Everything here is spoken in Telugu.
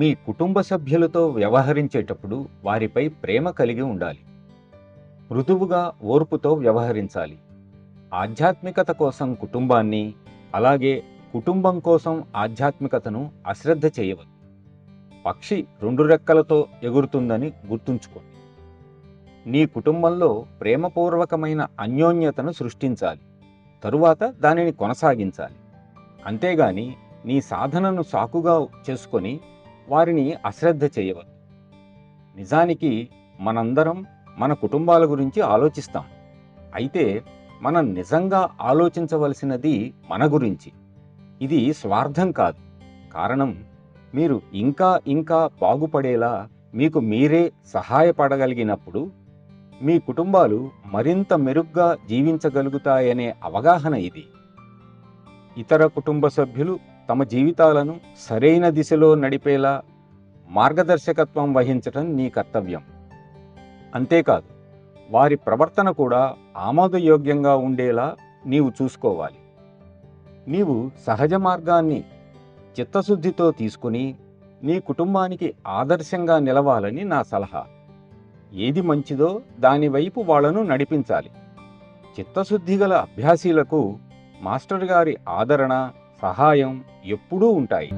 మీ కుటుంబ సభ్యులతో వ్యవహరించేటప్పుడు వారిపై ప్రేమ కలిగి ఉండాలి. మృదువుగా, ఓర్పుతో వ్యవహరించాలి. ఆధ్యాత్మికత కోసం కుటుంబాన్ని, అలాగే కుటుంబం కోసం ఆధ్యాత్మికతను అశ్రద్ధ చేయవద్దు. పక్షి రెండు రెక్కలతో ఎగురుతుందని గుర్తుంచుకోండి. నీ కుటుంబంలో ప్రేమపూర్వకమైన అన్యోన్యతను సృష్టించాలి. తరువాత దానిని కొనసాగించాలి. అంతేగాని నీ సాధనను సాకుగా చేసుకొని వారిని అశ్రద్ధ చేయవద్దు. నిజానికి మనందరం మన కుటుంబాల గురించి ఆలోచిస్తాం. అయితే మనం నిజంగా ఆలోచించవలసినది మన గురించి. ఇది స్వార్థం కాదు. కారణం, మీరు ఇంకా ఇంకా బాగుపడేలా మీకు మీరే సహాయపడగలిగినప్పుడు మీ కుటుంబాలు మరింత మెరుగ్గా జీవించగలుగుతాయనే అవగాహన ఇది. ఇతర కుటుంబ సభ్యులు తమ జీవితాలను సరైన దిశలో నడిపేలా మార్గదర్శకత్వం వహించటం నీ కర్తవ్యం. అంతేకాదు, వారి ప్రవర్తన కూడా ఆమోదయోగ్యంగా ఉండేలా నీవు చూసుకోవాలి. నీవు సహజ మార్గాన్ని చిత్తశుద్ధితో తీసుకుని నీ కుటుంబానికి ఆదర్శంగా నిలవాలని నా సలహా. ఏది మంచిదో దానివైపు వాళ్లను నడిపించాలి. చిత్తశుద్ధి గల అభ్యాసీలకు మాస్టర్ గారి ఆదరణ, సహాయం ఎప్పుడూ ఉంటాయి.